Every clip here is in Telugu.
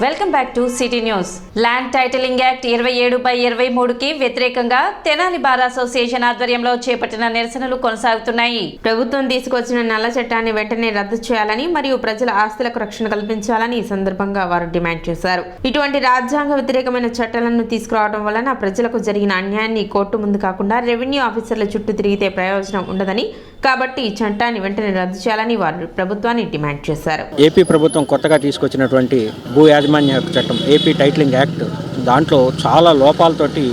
Welcome back to city news. Land titling act 27/23కి వ్యతిరేకంగా తెనాలి బార్ అసోసియేషన్ ఆధ్వర్యంలో చేపట్టిన నిరసనలు కొనసాగుతున్నాయి. ప్రభుత్వం తీసుకొచ్చిన నల్ల చట్టాన్ని వెంటనే రద్దు చేయాలని మరియు ప్రజల ఆస్తులకు రక్షణ కల్పించాలని ఈ సందర్భంగా వారు డిమాండ్ చేశారు. ఇటువంటి రాజ్యాంగ వ్యతిరేకమైన చట్టాలను తీసుకురావడం వలన ప్రజలకు జరిగిన అన్యాయాన్ని కోర్టు ముందు కాకుండా రెవెన్యూ ఆఫీసర్ల చుట్టూ తిరిగితే ప్రయోజనం ఉండదని, కాబట్టి ఈ చట్టాన్ని వెంటనే రద్దు చేయాలని వారు ప్రభుత్వాన్ని డిమాండ్ చేశారు. ఏపీ ప్రభుత్వం కొత్తగా తీసుకొచ్చినటువంటి భూ యాజమాన్య హక్కు చట్టం, ఏపీ టైటిలింగ్ యాక్ట్, దాంట్లో చాలా లోపాలతోటి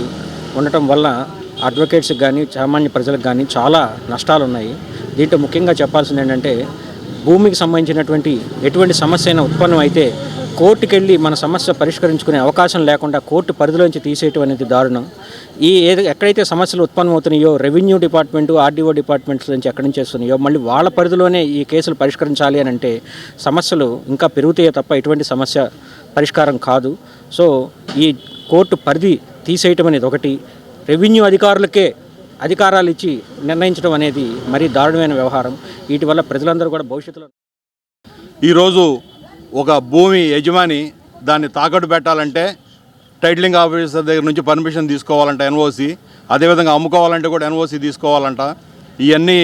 ఉండటం వల్ల అడ్వకేట్స్కి కానీ సామాన్య ప్రజలకు కానీ చాలా నష్టాలు ఉన్నాయి. దీంట్లో ముఖ్యంగా చెప్పాల్సింది ఏంటంటే, భూమికి సంబంధించినటువంటి ఎటువంటి సమస్య అయినా ఉత్పన్నం అయితే కోర్టుకు వెళ్ళి మన సమస్య పరిష్కరించుకునే అవకాశం లేకుండా కోర్టు పరిధిలోంచి తీసేయటం అనేది దారుణం. ఎక్కడైతే సమస్యలు ఉత్పన్నమవుతున్నాయో రెవెన్యూ డిపార్ట్మెంటు, ఆర్డీఓ డిపార్ట్మెంట్స్ నుంచి ఎక్కడి నుంచి వస్తున్నాయో మళ్ళీ వాళ్ళ పరిధిలోనే ఈ కేసులు పరిష్కరించాలి అని అంటే సమస్యలు ఇంకా పెరుగుతాయో తప్ప ఎటువంటి సమస్య పరిష్కారం కాదు. సో ఈ కోర్టు పరిధి తీసేయటం అనేది ఒకటి, రెవెన్యూ అధికారులకే అధికారాలు ఇచ్చి నిర్ణయించడం అనేది మరీ దారుణమైన వ్యవహారం. వీటి వల్ల ప్రజలందరూ కూడా భవిష్యత్తులో ఈరోజు ఒక భూమి యజమాని దాన్ని తాకట్టు పెట్టాలంటే టైటిలింగ్ ఆఫీసర్ దగ్గర నుంచి పర్మిషన్ తీసుకోవాలంట, ఎన్ఓసి. అదేవిధంగా అమ్ముకోవాలంటే కూడా ఎన్ఓసి తీసుకోవాలంట. ఇవన్నీ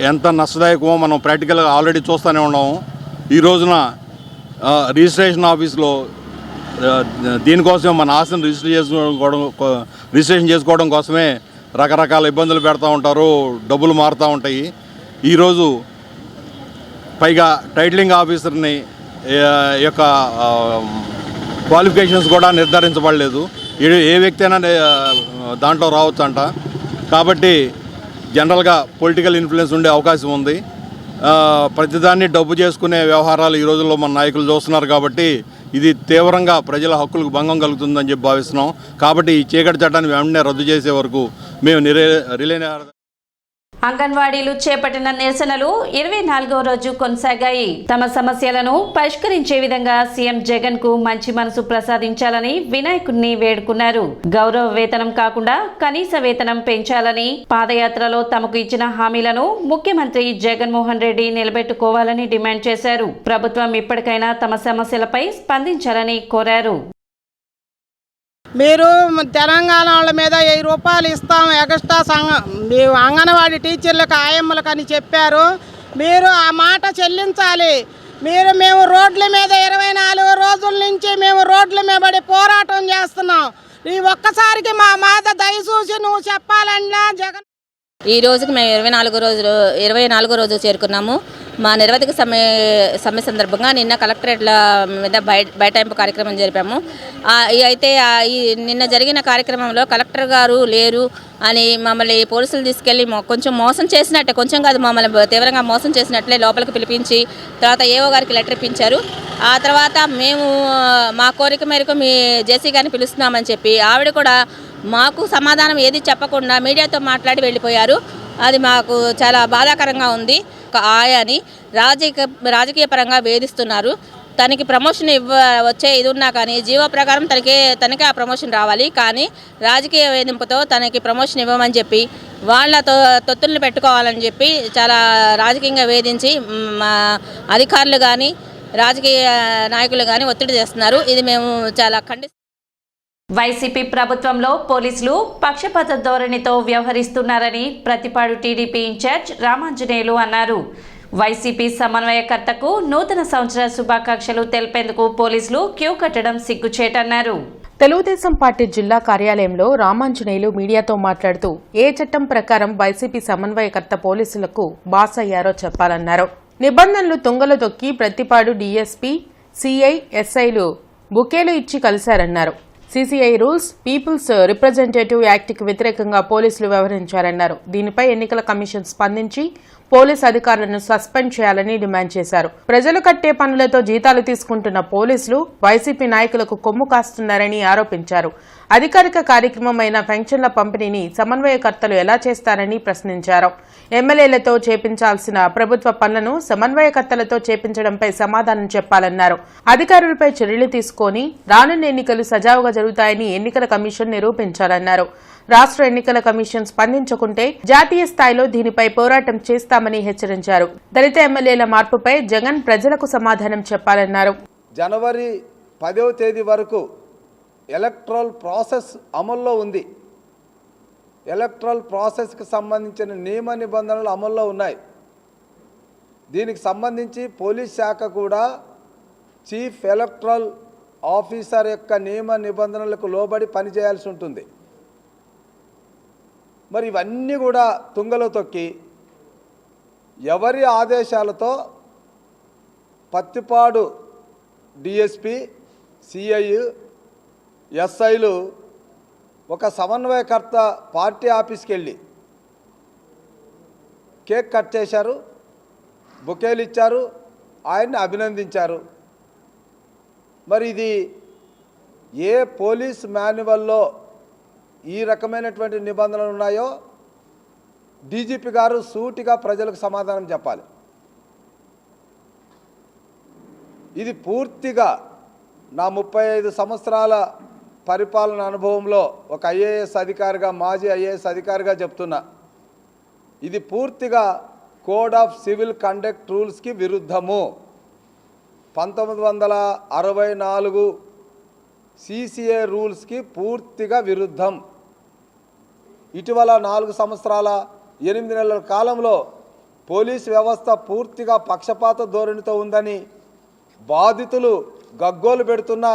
ఎంత నష్టదాయకమో మనం ప్రాక్టికల్గా ఆల్రెడీ చూస్తూనే ఉన్నాము. ఈ రోజున రిజిస్ట్రేషన్ ఆఫీస్లో దీనికోసం మన ఆస్తిని రిజిస్ట్రేషన్ చేసుకోవడం కోసమే రకరకాల ఇబ్బందులు పెడతా ఉంటారు, డబ్బులు మారుతూ ఉంటాయి. ఈరోజు పైగా టైటిలింగ్ ఆఫీసర్ని యొక్క క్వాలిఫికేషన్స్ కూడా నిర్ధారించబడలేదు. ఏ వ్యక్తి అయినా దాంట్లో రావచ్చు అంట. కాబట్టి జనరల్గా పొలిటికల్ ఇన్ఫ్లుయెన్స్ ఉండే అవకాశం ఉంది. ప్రతిదాన్ని డబ్బు చేసుకునే వ్యవహారాలు ఈ రోజుల్లో మన నాయకులు చూస్తున్నారు. కాబట్టి ఇది తీవ్రంగా ప్రజల హక్కులకు భంగం కలుగుతుందని చెప్పి భావిస్తున్నాం. కాబట్టి ఈ చీకటి చట్టాన్ని వెంటనే రద్దు చేసే వరకు మేము రిలే అంగన్వాడీలు చేపట్టిన నిరసనలు 24వ రోజు కొనసాగాయి. తమ సమస్యలను పరిష్కరించే విధంగా సీఎం జగన్ కు మంచి మనసు ప్రసాదించాలని వినాయకుడిని వేడుకున్నారు. గౌరవ వేతనం కాకుండా కనీస వేతనం పెంచాలని, పాదయాత్రలో తమకు ఇచ్చిన హామీలను ముఖ్యమంత్రి జగన్మోహన్ రెడ్డి నిలబెట్టుకోవాలని డిమాండ్ చేశారు. ప్రభుత్వం ఇప్పటికైనా తమ సమస్యలపై స్పందించాలని కోరారు. మీరు తెలంగాణ వాళ్ళ మీద 1000 రూపాయలు ఇస్తాం ఎక్స్ట్రా మీరు అంగన్వాడీ టీచర్లకు, ఆయమ్మలకు అని చెప్పారు. మీరు ఆ మాట చెల్లించాలి. మేము రోడ్ల మీద 24 రోజుల నుంచి మేము రోడ్ల మీద పడి పోరాటం చేస్తున్నాం. ఈ ఒక్కసారికి మా మాట దయచూసి నువ్వు చెప్పాలన్నా జగన్. ఈ రోజుకి మేము 24వ రోజు చేరుకున్నాము. మా నిర్వధిక సమ్మె సందర్భంగా నిన్న కలెక్టరేట్ల మీద బైఠాయింపు కార్యక్రమం జరిపాము. అయితే నిన్న జరిగిన కార్యక్రమంలో కలెక్టర్ గారు లేరు అని మమ్మల్ని పోలీసులు తీసుకెళ్ళి కొంచెం మోసం చేసినట్టే, కొంచెం కాదు మమ్మల్ని తీవ్రంగా మోసం చేసినట్లే లోపలికి పిలిపించి తర్వాత ఏఓ గారికి లెటర్ ఇప్పించారు. ఆ తర్వాత మేము మా కోరిక మేరకు మీ జేసీ గారిని పిలుస్తున్నామని చెప్పి ఆవిడ కూడా మాకు సమాధానం ఏది చెప్పకుండా మీడియాతో మాట్లాడి వెళ్ళిపోయారు. అది మాకు చాలా బాధాకరంగా ఉంది. ఒక ఆయాని రాజకీయ పరంగా వేధిస్తున్నారు. తనకి ప్రమోషన్ వచ్చే ఇది ఉన్నా కానీ జీవో ప్రకారం తనకే ఆ ప్రమోషన్ రావాలి. కానీ రాజకీయ వేధింపుతో తనకి ప్రమోషన్ ఇవ్వమని చెప్పి వాళ్ళ తొత్తుల్ని పెట్టుకోవాలని చెప్పి చాలా రాజకీయంగా వేధించి మా అధికారులు కానీ రాజకీయ నాయకులు కానీ ఒత్తిడి చేస్తున్నారు. ఇది మేము చాలా వైసీపీ ప్రభుత్వంలో పోలీసులు పక్షపాత ధోరణితో వ్యవహరిస్తున్నారని ప్రతిపాడు టీడీపీ ఇన్ఛార్జ్ రామాంజనేయులు అన్నారు. వైసీపీ సమన్వయకర్తకు నూతన సంవత్సర శుభాకాంక్షలు తెలిపేందుకు పోలీసులు క్యూ కట్టడం సిగ్గుచేటన్నారు. తెలుగుదేశం పార్టీ జిల్లా కార్యాలయంలో రామాంజనేయులు మీడియాతో మాట్లాడుతూ ఏ చట్టం ప్రకారం వైసీపీ సమన్వయకర్త పోలీసులకు బాస్ అయ్యారో చెప్పాలన్నారు. నిబంధనలు తుంగలు తొక్కి ప్రతిపాడు డీఎస్పీ, సీఐ, ఎస్ఐలు బుకేలు ఇచ్చి కలిశారన్నారు. సీసీఐ రూల్స్, పీపుల్స్ రిప్రజెంటేటివ్ యాక్ట్కి వ్యతిరేకంగా పోలీసులు వ్యవహరించారన్నారు. దీనిపై ఎన్నికల కమిషన్ స్పందించి పోలీసు అధికారులను సస్పెండ్ చేయాలని డిమాండ్ చేశారు. ప్రజలు కట్టే పనులతో జీతాలు తీసుకుంటున్న పోలీసులు వైసీపీ నాయకులకు కొమ్ము కాస్తున్నారని ఆరోపించారు. అధికారిక కార్యక్రమమైన పెన్షన్ల పంపిణీని సమన్వయకర్తలు ఎలా చేస్తారని ప్రశ్నించారు. ఎమ్మెల్యేలతో చేపించాల్సిన ప్రభుత్వ పనులను సమన్వయకర్తలతో చేపించడంపై సమాధానం చెప్పాలన్నారు. అధికారులపై చర్యలు తీసుకుని రానున్న ఎన్నికలు సజావుగా జరుగుతాయని ఎన్నికల కమిషన్ నిరూపించాలన్నారు. రాష్ట్ర ఎన్నికల కమిషన్ స్పందించకుంటే జాతీయ స్థాయిలో దీనిపై పోరాటం చేస్తామని హెచ్చరించారు. దళిత ఎమ్మెల్యేల మార్పుపై జగన్ ప్రజలకు సమాధానం చెప్పాలన్నారు. జనవరి 10వ తేదీ వరకు ఎలక్ట్రల్ ప్రాసెస్ అమల్లో ఉంది. ఎలక్ట్రల్ ప్రాసెస్కి సంబంధించిన నియమ నిబంధనలు అమల్లో ఉన్నాయి. దీనికి సంబంధించి పోలీస్ శాఖ కూడా చీఫ్ ఎలక్ట్రల్ ఆఫీసర్ యొక్క నియమ నిబంధనలకు లోబడి పనిచేయాల్సి ఉంటుంది. మరి ఇవన్నీ కూడా తుంగలో తొక్కి ఎవరి ఆదేశాలతో పత్తిపాడు డిఎస్పి, సిఐ, ఎస్ఐలు ఒక సమన్వయకర్త పార్టీ ఆఫీస్కి వెళ్ళి కేక్ కట్ చేశారు, బొకేలు ఇచ్చారు, ఆయన్ని అభినందించారు. మరి ఇది ఏ పోలీస్ మాన్యువల్లో ఈ రకమైనటువంటి నిబంధనలు ఉన్నాయో డీజీపీ గారు సూటిగా ప్రజలకు సమాధానం చెప్పాలి. ఇది పూర్తిగా నా 35 సంవత్సరాల పరిపాలన అనుభవంలో ఒక ఐఏఎస్ అధికారిగా, మాజీ ఐఏఎస్ అధికారిగా చెప్తున్నా, ఇది పూర్తిగా కోడ్ ఆఫ్ సివిల్ కండక్ట్ రూల్స్కి విరుద్ధము. 1964 సిసిఏ రూల్స్కి పూర్తిగా విరుద్ధం. ఇటీవల 4 సంవత్సరాల 8 నెలల కాలంలో పోలీస్ వ్యవస్థ పూర్తిగా పక్షపాత ధోరణితో ఉందని బాధితులు గగ్గోలు పెడుతున్న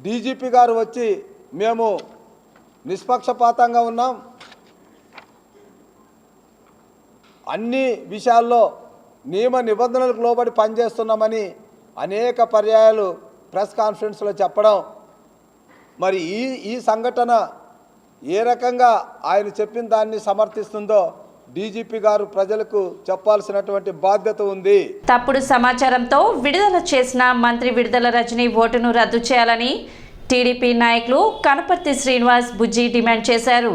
డీజీపీ గారు వచ్చి మేము నిష్పక్షపాతంగా ఉన్నాం, అన్ని విషయాల్లో నియమ నిబంధనలకు లోబడి పనిచేస్తున్నామని అనేక పర్యాయాలు ప్రెస్ కాన్ఫరెన్స్లో చెప్పడం, మరి ఈ సంఘటన ఏ రకంగా ఆయన చెప్పిన దాన్ని సమర్థిస్తుందో డీజీపీ గారు ప్రజలకు చెప్పాల్సినటువంటి బాధ్యత ఉంది. తప్పుడు సమాచారంతో విడుదల చేసిన మంత్రి విడుదల రజనీ ఓటును రద్దు చేయాలని టీడీపీ నాయకులు కనపర్తి శ్రీనివాస్, బుజ్జి డిమాండ్ చేశారు.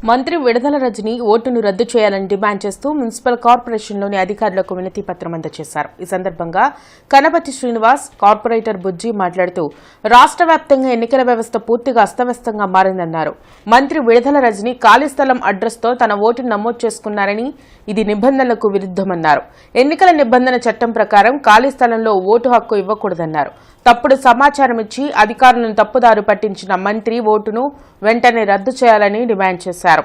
మంత్రి విడుదల రజని ఓటును రద్దు చేయాలని డిమాండ్ చేస్తూ మున్సిపల్ కార్పొరేషన్లోని అధికారులకు వినతి పత్రం అందజేశారు. ఈ సందర్భంగా కనపర్తి శ్రీనివాస్, కార్పొరేటర్ బుజ్జి మాట్లాడుతూ రాష్ట్ర వ్యాప్తంగా ఎన్నికల వ్యవస్థ పూర్తిగా అస్తవ్యస్తంగా మారిందన్నారు. మంత్రి విడుదల రజని ఖాళీ స్థలం అడ్రస్తో తన ఓటును నమోదు చేసుకున్నారని, ఇది నిబంధనలకు విరుద్ధమన్నారు. ఎన్నికల నిబంధన చట్టం ప్రకారం ఖాళీ స్థలంలో ఓటు హక్కు ఇవ్వకూడదన్నారు. తప్పుడు సమాచారం ఇచ్చి అధికారులను తప్పుదారు పట్టించిన మంత్రి ఓటును వెంటనే రద్దు చేయాలని డిమాండ్ చేశారు.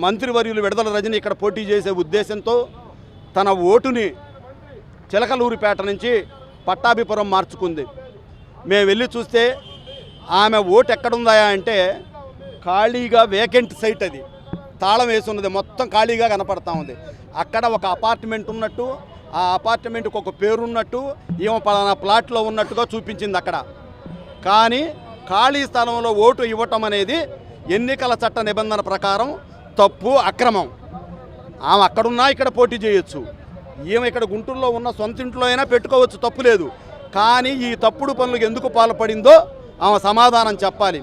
మంత్రివర్యులు విడుదల రజని ఇక్కడ పోటీ చేసే ఉద్దేశంతో తన ఓటుని చిలకలూరిపేట నుంచి పట్టాభిపురం మార్చుకుంది. మేము వెళ్ళి చూస్తే ఆమె ఓటు ఎక్కడుందా అంటే ఖాళీగా వేకెంట్ సైట్, అది తాళం వేసి ఉన్నది, మొత్తం ఖాళీగా కనపడతా ఉంది. అక్కడ ఒక అపార్ట్మెంట్ ఉన్నట్టు, ఆ అపార్ట్మెంట్కి ఒక పేరున్నట్టు, ఏమో పలానా ప్లాట్లో ఉన్నట్టుగా చూపించింది అక్కడ. కానీ ఖాళీ స్థలంలో ఓటు ఇవ్వటం అనేది ఎన్నికల చట్ట నిబంధన ప్రకారం తప్పు, అక్రమం. ఆమె అక్కడున్నా ఇక్కడ పోటీ చేయొచ్చు, ఈమె ఇక్కడ గుంటూరులో ఉన్న సొంత ఇంట్లో అయినా పెట్టుకోవచ్చు, తప్పు లేదు. కానీ ఈ తప్పుడు పనులకు ఎందుకు పాల్పడిందో ఆమె సమాధానం చెప్పాలి.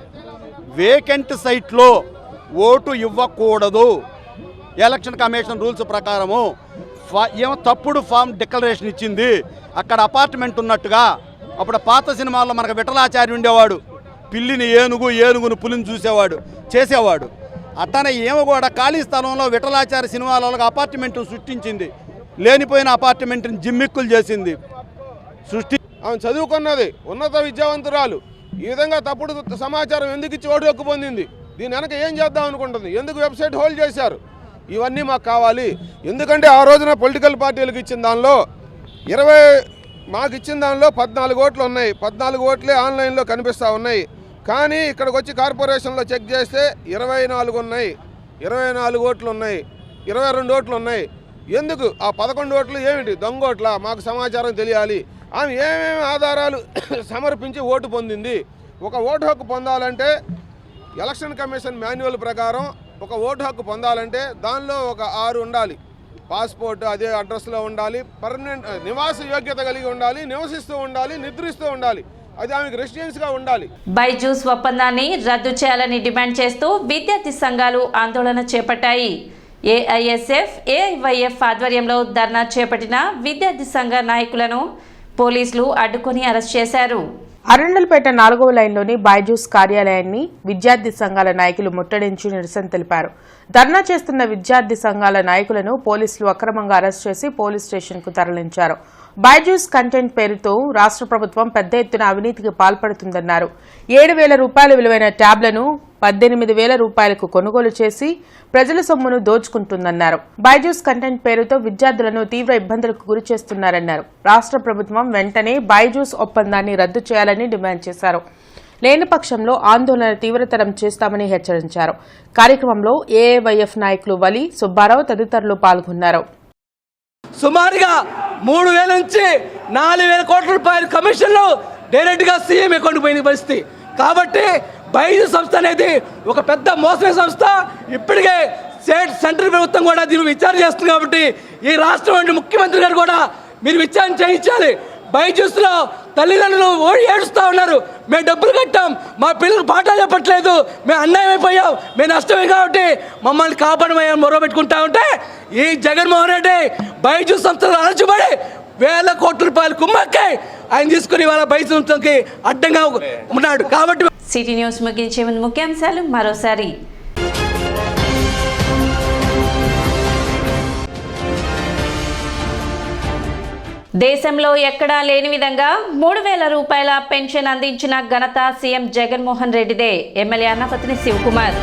వేకెంట్ సైట్లో ఓటు ఇవ్వకూడదు, ఎలక్షన్ కమిషన్ రూల్స్ ప్రకారము. ఏమో తప్పుడు ఫామ్ డిక్లరేషన్ ఇచ్చింది. అక్కడ అపార్ట్మెంట్ ఉన్నట్టుగా, అప్పుడు పాత సినిమాల్లో మనకు విఠలాచారి ఉండేవాడు, పిల్లిని ఏనుగు, ఏనుగును పులిని చేసేవాడు. అట్టనే ఏమో కూడా ఖాళీ స్థలంలో విఠలాచారి సినిమాలో అపార్ట్మెంట్ను సృష్టించింది, లేనిపోయిన అపార్ట్మెంట్ని జిమ్మిక్కులు చేసింది. ఆమె చదువుకున్నది, ఉన్నత విద్యావంతురాలు. ఈ విధంగా తప్పుడు సమాచారం ఎందుకు ఇచ్చి ఓటు హక్కు పొందింది? దీని వెనక ఏం చేద్దాం అనుకుంటుంది? ఎందుకు వెబ్సైట్ హోల్డ్ చేశారు? ఇవన్నీ మాకు కావాలి. ఎందుకంటే ఆ రోజున పొలిటికల్ పార్టీలకు ఇచ్చిన దానిలో మాకు ఇచ్చిన దానిలో 14 ఓట్లు ఉన్నాయి. 14 ఓట్లే ఆన్లైన్లో కనిపిస్తూ ఉన్నాయి. కానీ ఇక్కడికి వచ్చి కార్పొరేషన్లో చెక్ చేస్తే 24 ఉన్నాయి, 24 ఓట్లు ఉన్నాయి, 22 ఓట్లు ఉన్నాయి. ఎందుకు ఆ 11 ఓట్లు ఏమిటి? దొంగ ఓట్ల? మాకు సమాచారం తెలియాలి. ఆమె ఏమేమి ఆధారాలు సమర్పించి ఓటు పొందింది? ఒక ఓటు హక్కు పొందాలంటే ఎలక్షన్ కమిషన్ మాన్యువల్ ప్రకారం ఒక ఓటు హక్కు పొందాలంటే దానిలో ఒక 6 ఉండాలి. పాస్పోర్ట్ అదే అడ్రస్లో ఉండాలి, పర్మనెంట్ నివాస యోగ్యత కలిగి ఉండాలి, నివసిస్తూ ఉండాలి, నిద్రిస్తూ ఉండాలి, అది ఆమెకు రెసిడెన్స్గా ఉండాలి. బైజూస్ ఒప్పందాన్ని రద్దు చేయాలని డిమాండ్ చేస్తూ విద్యార్థి సంఘాలు ఆందోళన చేపట్టాయి. ఏఐఎస్ఎఫ్, ఏఐవైఎఫ్ ఆధ్వర్యంలో ధర్నా చేపట్టిన విద్యార్థి సంఘ నాయకులను పోలీసులు అడ్డుకొని అరెస్ట్ చేశారు. అరండల్పేట 4వ లైన్లోని బైజూస్ కార్యాలయాన్ని విద్యార్థి సంఘాల నాయకులు ముట్టడించి నిరసన తెలిపారు. ధర్నా చేస్తున్న విద్యార్థి సంఘాల నాయకులను పోలీసులు అక్రమంగా అరెస్ట్ చేసి పోలీస్ స్టేషన్కు తరలించారు. బైజూస్ కంటెంట్ పేరుతో రాష్ట్ర ప్రభుత్వం పెద్ద ఎత్తున అవినీతికి పాల్పడుతుందన్నారు. 7,000 రూపాయల విలువైన ట్యాబ్లను 18,000 రూపాయలకు కొనుగోలు చేసి ప్రజల సొమ్మును దోచుకుంటుందన్నారు. బైజూస్ కంటెంట్ పేరుతో విద్యార్థులను తీవ్ర ఇబ్బందులకు గురి చేస్తున్నారన్నారు. రాష్ట్ర ప్రభుత్వం వెంటనే బైజూస్ ఒప్పందాన్ని రద్దు చేయాలని డిమాండ్ చేశారు. లేని పక్షంలో ఆందోళన తీవ్రతరం చేస్తామని హెచ్చరించారు. కార్యక్రమంలో ఏఐవైఎఫ్ నాయకులు వలి, సుబ్బారావు తదితరులు పాల్గొన్నారు. సుమారుగా 3,000 నుంచి 4,000 కోట్ల రూపాయల కమిషన్లు డైరెక్ట్గా సీఎం అకౌంట్కి పోయిన పరిస్థితి. కాబట్టి బైజూస్ సంస్థ అనేది ఒక పెద్ద మోసమైన సంస్థ. ఇప్పటికే సెంట్రల్ ప్రభుత్వం కూడా దీన్ని విచారణ చేస్తుంది. కాబట్టి ఈ రాష్ట్రం ముఖ్యమంత్రి గారు కూడా మీరు విచారణ చేయించాలి. బైజూస్లో తల్లిదండ్రులు ఏడుస్తూ ఉన్నారు. మేము డబ్బులు కట్టాం, మా పిల్లలకు పాఠాలు చెప్పట్లేదు, మేము అన్యాయం అయిపోయాం, మేము నష్టమే కాబట్టి మమ్మల్ని కాపాడమని మొర పెట్టుకుంటా ఉంటే ఈ జగన్మోహన్ రెడ్డి బైజూస్ సంస్థలు అణచిబడి 1,000 కోట్ల రూపాయలు కుమ్మక్కాయి ఆయన తీసుకుని వాళ్ళ బైజూస్ సంస్థకి అడ్డంగా ఉన్నాడు. కాబట్టి సిటీ న్యూస్ ముగించే ముందు ముఖ్యాంశాలు మరోసారి. దేశంలో ఎక్కడా లేని విధంగా 3,000 రూపాయల పెన్షన్ అందించిన ఘనత సీఎం జగన్మోహన్ రెడ్డిదే. ఎమ్మెల్యే అన్నపతిని శివకుమార్.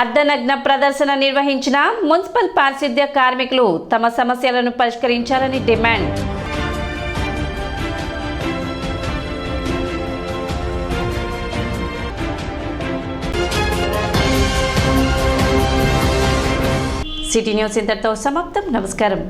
అర్ధనగ్న ప్రదర్శన నిర్వహించిన మున్సిపల్ పారిశుద్ధ్య కార్మికులు తమ సమస్యలను పరిష్కరించాలని డిమాండ్. సిటీ న్యూస్ ఇంతటితో సమాప్తం. నమస్కారం.